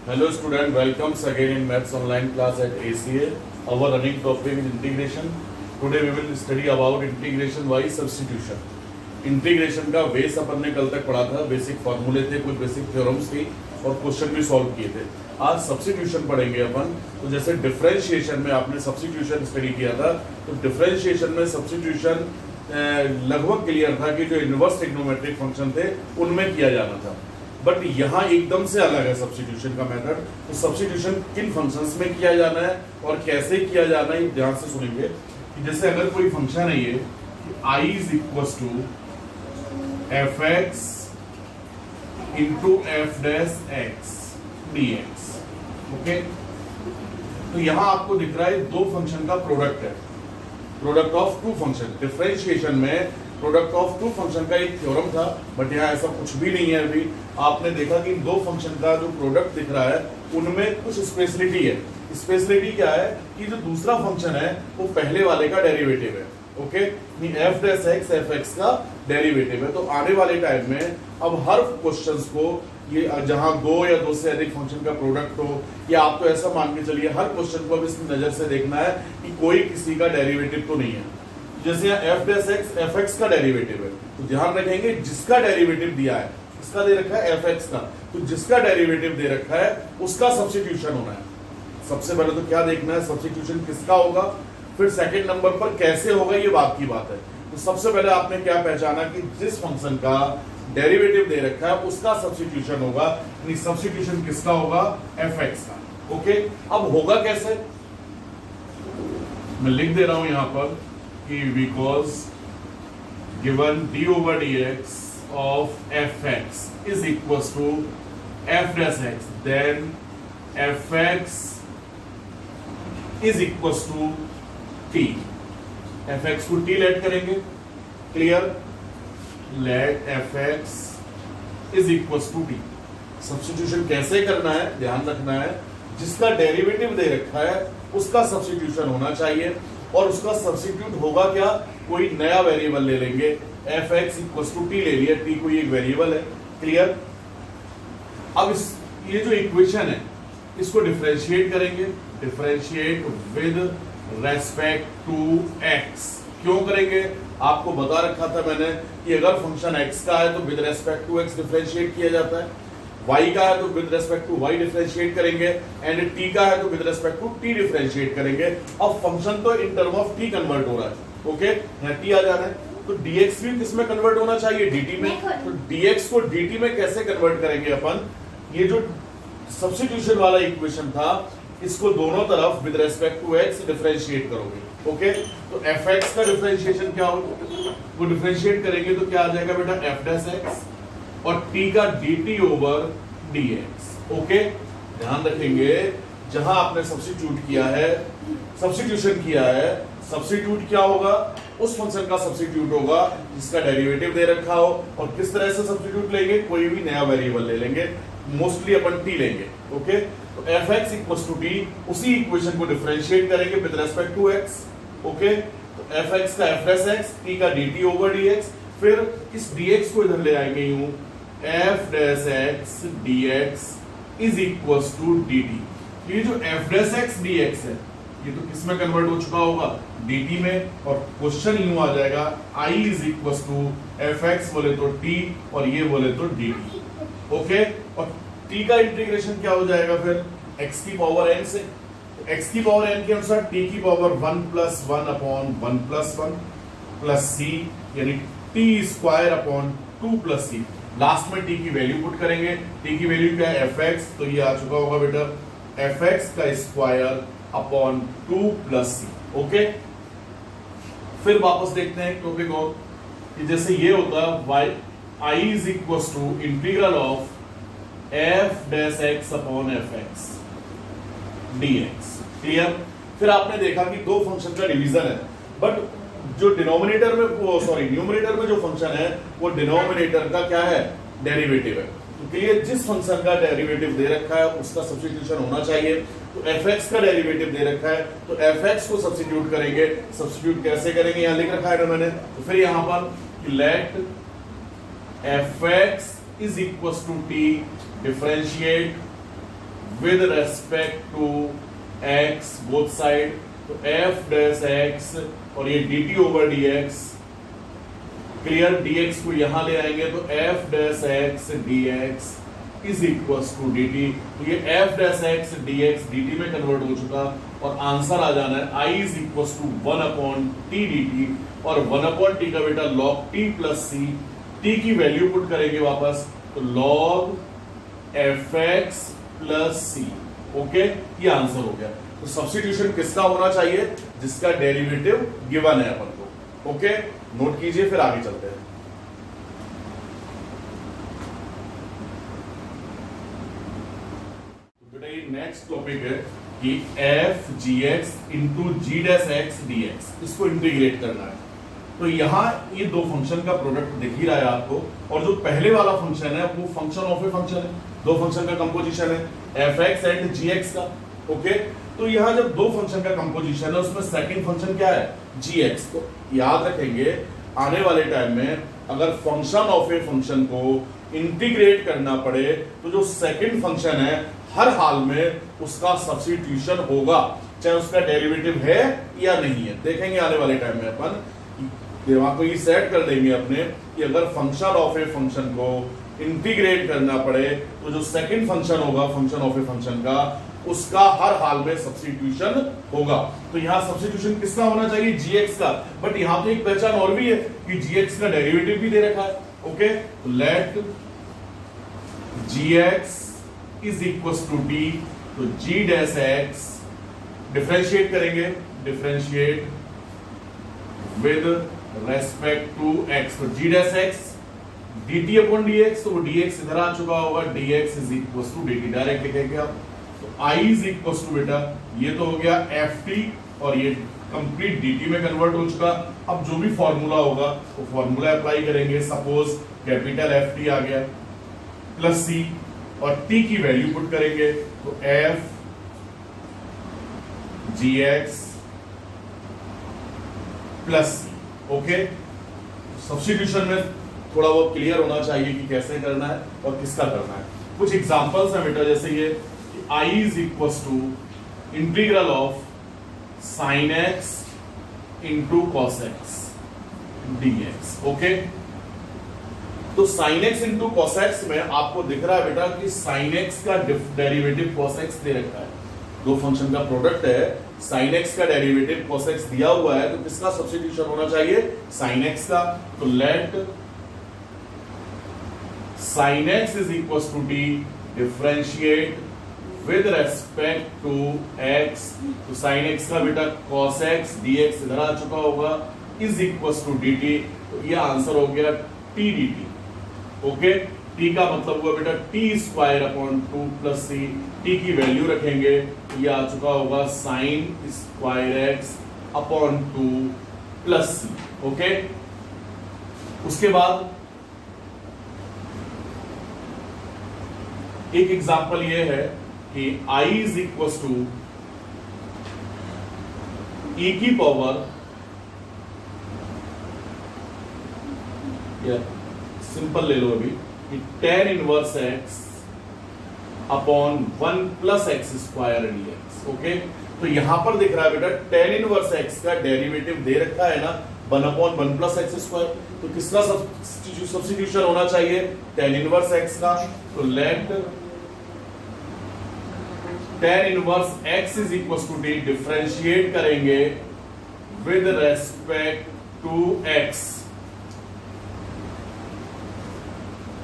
Hello student, welcomes again in Maths online class at ACA. Our running topic is integration. Today we will study about integration by substitution. Integration का base अपन ने कल तक पढ़ा था, basic फॉर्मूले थे, कुछ बेसिक थ्योरम्स थी और क्वेश्चन भी सॉल्व किए थे। आज सब्स्टिट्यूशन पढ़ेंगे अपन। तो जैसे डिफरेंशिएशन में आपने सब्स्टिट्यूशन स्टडी किया था, तो डिफरेंशिएशन में सब्स्टिट्यूशन लगभग क्लियर था कि जो इनवर्स ट्रिग्नोमेट्रिक फंक्शन थे उनमें किया जाना था, बट यहाँ एकदम से अलग है सब्स्टिट्यूशन का मेथड। तो सब्स्टिट्यूशन किन फंक्शंस में किया जाना है और कैसे किया जाना है ध्यान से सुनेंगे। कि जैसे अगर कोई फंक्शन है ये I is equal to f x into f dash x d x, okay. तो यहां आपको दिख रहा है दो फंक्शन का प्रोडक्ट है, product of two function. Differentiation में प्रोडक्ट ऑफ टू फंक्शन का एक थ्योरम था, बट यहाँ ऐसा कुछ भी नहीं है। अभी आपने देखा कि दो फंक्शन का जो प्रोडक्ट दिख रहा है उनमें कुछ स्पेशलिटी है। स्पेशलिटी क्या है कि जो दूसरा फंक्शन है वो पहले वाले का डेरिवेटिव है, okay. F dash x F x का डेरिवेटिव है। तो आने वाले टाइम में अब हर क्वेश्चंस को ये जहां दो या दो से अधिक फंक्शन का प्रोडक्ट हो, या आप तो ऐसा मान के चलिए हर क्वेश्चन को अब इस नजर से देखना है कि कोई किसी का डेरिवेटिव तो नहीं है। जैसे यहाँ F dash x F x का डेरिवेटिव है, तो ध्यान रखेंगे जिसका डेरिवेटिव दिया है, इसका दे रखा है एफ एक्स का, तो जिसका डेरिवेटिव दे रखा है उसका सब्स्टिट्यूशन होना है। सबसे पहले तो क्या देखना है, सब्स्टिट्यूशन किसका होगा, फिर सेकंड नंबर पर कैसे होगा, ये बात की बात है। तो सबसे पहले आपने क्या पहचाना कि जिस फंक्शन का डेरिवेटिव दे रखा है उसका सब्स्टिट्यूशन होगा। सब्स्टिट्यूशन किसका होगा, एफ एक्स का, ओके। अब होगा कैसे, मैं लिख दे रहा हूं यहां पर कि because given d over d x of f x is equal to f dash x, then f x is equal to t. F x को टी लेट करेंगे, clear. Let f x is equal to t. Substitution कैसे करना है, ध्यान रखना है जिसका derivative दे रखा है उसका सब्स्टिट्यूशन होना चाहिए, और उसका सब्स्टिट्यूट होगा क्या, कोई नया वेरिएबल ले लेंगे। F x equal to t ले लिया, टी कोई एक वेरिएबल है, क्लियर। अब ये जो इक्वेशन है इसको डिफरेंशिएट करेंगे, differentiate with respect to x। क्यों करेंगे, आपको बता रखा था मैंने कि अगर फंक्शन x का है तो with respect to x differentiate किया जाता है, y का है तो with respect to y differentiate करेंगे, एंड t का है तो with respect to t differentiate करेंगे। अब फंक्शन तो in term of t convert हो रहा है, ओके। यहाँ t आ जा रहा है, तो dx भी किसमें कन्वर्ट होना चाहिए, dt में। तो dx को dt में कैसे कन्वर्ट करेंगे अपन, ये जो सब्स्टिट्यूशन वाला इक्वेशन था इसको दोनों तरफ with respect to x differentiate करोगे, ओके। तो fx का डिफरेंशिएशन क्या होगा, वो डिफरेंशिएट करेंगे तो क्या आ जाएगा बेटा, f डैश x, और t का dt ओवर dx, ओके। ध्यान रखेंगे जहां आपने सब्स्टिट्यूट किया है, सब्स्टिट्यूशन किया है, सब्स्टिट्यूट क्या होगा, उस फंक्शन का सब्स्टिट्यूट होगा जिसका डेरिवेटिव दे रखा हो। और किस तरह से सब्स्टिट्यूट लेंगे, कोई भी नया वेरिएबल ले लेंगे, मोस्टली अपन t लेंगे, ओके। तो f x equal to t, उसी इक्वेशन को डिफरेंशिएट करेंगे with respect to x, okay. तो एफ एक्स का एफ डैश एक्स, टी का dt ओवर dx, फिर इस dx को इधर ले आएंगे यूं, f dash x dx is equal to dt। ये जो एफ डैश एक्स dx है ये तो किसमें कन्वर्ट हो चुका होगा, dt में, और क्वेश्चन यूं आ जाएगा I is equal to f x बोले तो t और ये बोले तो dt, ओके। और t का इंटीग्रेशन क्या हो जाएगा फिर, x की पावर n से, x की पावर n के अनुसार t की पावर 1 plus 1 upon 1 plus 1 plus c, यानी t square upon 2 plus c। Last में t की वैल्यू पुट करेंगे, t की वैल्यू क्या है, fx, तो ये आ चुका होगा बेटा fx का square upon 2 plus c, okay. फिर वापस देखते हैं टॉपिक और कि जैसे ये होता है y I is equal to integral of f dash x upon f x dx, clear. फिर आपने देखा कि दो फंक्शन का डिवीजन है, बट जो डिनोमिनेटर में, वो सॉरी न्यूमरेटर में जो फंक्शन है वो डिनोमिनेटर का क्या है, डेरिवेटिव है। तो क्लियर, जिस फंक्शन का डेरिवेटिव दे रखा है उसका सब्स्टिट्यूशन होना चाहिए। तो एफ एक्स का डेरिवेटिव दे रखा है तो एफ एक्स को सब्स्टिट्यूट करेंगे। सब्स्टिट्यूट कैसे करेंगे, यहाँ लिख रखा है ना मैंने, तो फिर यहाँ पर let f x is equals to t, differentiate with respect to x both side, तो f डैश x और ये dt over dx, clear, dx को यहां ले आएंगे तो f dash x dx is equal to dt, तो ये f dash x dx dt में कन्वर्ट हो चुका और आंसर आ जाना है I इज इक्वल टू 1 अपॉन t dt, और 1 अपॉन t का बेटा log t plus c, t की वैल्यू पुट करेंगे वापस तो log fx plus c, okay, ये आंसर हो गया। तो सब्स्टिट्यूशन किसका होना चाहिए, जिसका डेरिवेटिव गिवन है अपन को, ओके, नोट कीजिए फिर आगे चलते हैं। बेटा ये नेक्स्ट टॉपिक है कि f gx इंटू जी डैश एक्स dx, इसको इंटीग्रेट करना है। तो यहाँ ये दो फंक्शन का प्रोडक्ट दिख ही रहा है आपको, और जो पहले वाला फंक्शन है वो फंक्शन ऑफ ए फंक्शन है, दो फंक्शन का कंपोजिशन है fx एंड gx का, ओके। तो यहाँ जब दो फंक्शन का कंपोजिशन है उसमें सेकंड फंक्शन क्या है, gx, तो याद रखेंगे आने वाले टाइम में अगर फंक्शन ऑफ ए फंक्शन को इंटीग्रेट करना पड़े तो जो सेकंड फंक्शन है हर हाल में उसका सब्स्टिट्यूशन होगा, चाहे उसका डेरिवेटिव है या नहीं है। देखेंगे आने वाले टाइम में अपन दिमाग को ये सेट कर देंगे अपने कि अगर फंक्शन ऑफ ए फंक्शन को इंटीग्रेट करना पड़े तो जो सेकंड फंक्शन होगा फंक्शन ऑफ ए फंक्शन का, उसका हर हाल में सब्स्टिट्यूशन होगा। तो यहाँ सब्स्टिट्यूशन किसका होना चाहिए, gx का, बट यहाँ तो एक पहचान और भी है कि gx का डेरिवेटिव भी दे रखा है, ओके। तो let gx is equal to d, तो g डैश x डिफरेंशिएट करेंगे, differentiate with respect to x, तो g dash x dt upon dx, तो वो dx इधर आ चुका होगा, dx is equal to dt direct लिखेंगे आप, तो I इज इक्वल टू बेटा ये तो हो गया ft और ये कंप्लीट dt में कन्वर्ट हो चुका। अब जो भी फॉर्मूला होगा वो फॉर्मूला अप्लाई करेंगे, सपोज कैपिटल ft आ गया प्लस c और t की वैल्यू पुट करेंगे तो f gx plus c, okay. Substitution में थोड़ा बहुत क्लियर होना चाहिए कि कैसे करना है और किसका करना है। कुछ एग्जांपल्स हैं बेटा, जैसे ये कि I is equal to integral of sine x into cos x dx, okay. तो sine x into cos x में आपको दिख रहा है बेटा कि साइन x का डेरिवेटिव कॉस x दे रखा है, दो फंक्शन का प्रोडक्ट है, साइन x का डेरिवेटिव कॉस x दिया हुआ है, तो किसका सब्स्टिट्यूशन होना चाहिए, साइन x का। तो late sin x is equals to d, differentiate with respect to x, तो sin x का बेटा cos x dx इधर आ चुका होगा is equals to dt, तो ये आंसर हो गया t dt, ओके। t का मतलब हुआ बेटा t square upon 2 plus c, t की वैल्यू रखेंगे तो ये आ चुका होगा sin square x upon 2 plus c, okay. उसके बाद एक एग्जांपल ये है कि I is equal to e की पावर, सिंपल ले लो अभी, कि tan inverse x upon 1 plus x square dx, okay. तो यहां पर दिख रहा है बेटा tan इनवर्स x का डेरिवेटिव दे रखा है ना 1 अपॉन 1 प्लस एक्स स्क्वायर, तो किसका सब्स्टिट्यूशन होना चाहिए, tan इनवर्स x का। तो let tan inverse x is equal to d, differentiate करेंगे विद रेस्पेक्ट टू x,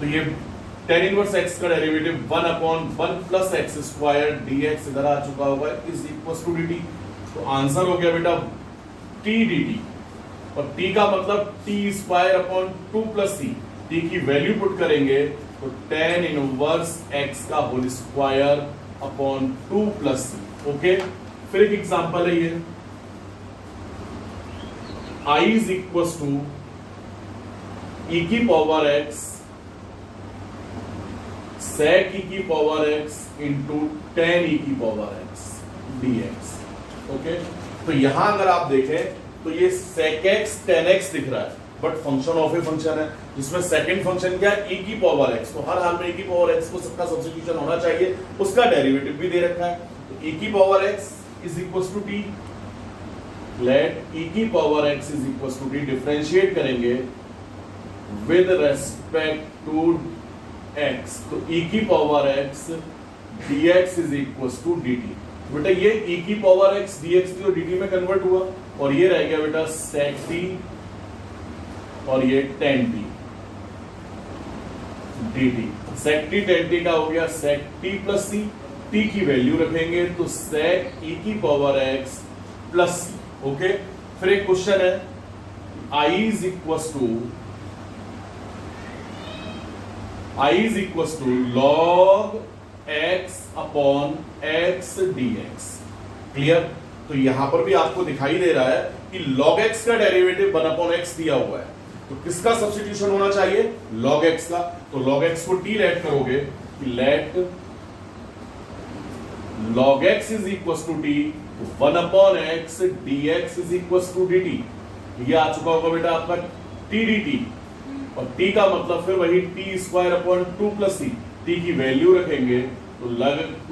तो ये tan इनवर्स x का derivative 1 upon 1 plus x square dx इधर आ चुका होगा इज इक्वल टू dt, तो आंसर हो गया बेटा t dt, और t का मतलब t square upon 2 plus c, t की वैल्यू पुट करेंगे तो tan इनवर्स x का whole square upon 2 plus c, okay. फिर एक एग्जांपल है ये, I is equal to e की पावर x sec e की power x into tan e की पावर x dx, ओके। तो यहां अगर आप देखें तो ये sec x tan x दिख रहा है, but function of a function है जिसमें सेकंड फंक्शन क्या है, e की पावर x, तो हर हाल में e की पावर x को सबका सब्स्टिट्यूशन होना चाहिए, उसका डेरिवेटिव भी दे रखा है, तो e की power x is equal to t, let e की power x is equal to t, differentiate करेंगे विद रेस्पेक्ट टू x, तो e की power x dx is equal to dt। बेटा ये e की पावर x dx थी और dt में कन्वर्ट हुआ, और ये रह गया बेटा sec t और ये tan t dt। sec t tan t का हो गया sec t plus c, t की वैल्यू रखेंगे तो sec e की power x plus c। Okay, फिर एक क्वेश्चन है i is equal to log x upon x dx। Clear? तो यहां पर भी आपको दिखाई दे रहा है कि log x का डेरिवेटिव 1 अपॉन x दिया हुआ है, तो किसका सब्स्टिट्यूशन होना चाहिए, log x का। तो log x को t लेट करोगे कि let log x is equal to t, 1 upon x dx is equal to dt। ये आ चुका होगा बेटा आपका t dt, और t का मतलब फिर वही t square upon 2 plus c, t की वैल्यू रखेंगे तो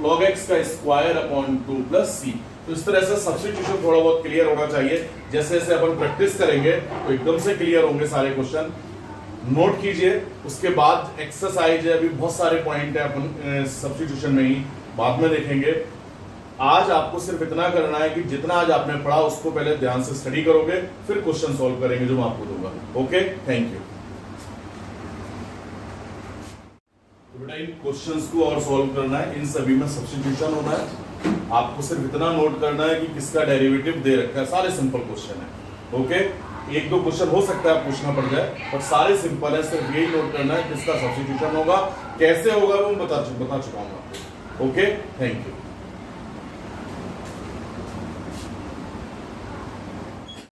log x का स्क्वायर अपॉन 2 प्लस c। तो इस तरह से सब्स्टिट्यूशन थोड़ा बहुत क्लियर होना चाहिए, जैसे जैसे अपन प्रैक्टिस करेंगे तो एकदम से क्लियर होंगे सारे क्वेश्चन। नोट कीजिए, उसके बाद एक्सरसाइज है, अभी बहुत सारे पॉइंट है अपन सब्स्टिट्यूशन में ही बाद में देखेंगे। आज आपको सिर्फ इतना करना है कि जितना आज आपने पढ़ा उसको पहले ध्यान से स्टडी करोगे, फिर क्वेश्चन सॉल्व करेंगे जो मैं आपको दूंगा। Okay, thank you. बेटा इन क्वेश्चंस को और सॉल्व करना है, इन सभी में सब्स्टिट्यूशन होना है। आपको सिर्फ इतना नोट करना है कि किसका डेरिवेटिव दे रखा है, सारे सिंपल क्वेश्चन है। ओके, एक दो क्वेश्चन हो सकता है पूछना पड़ जाए, बट सारे सिंपल है, सिर्फ यही नोट करना है किसका सब्स्टिट्यूशन होगा, कैसे होगा वो बता चुका हूं आपको। Okay, thank you.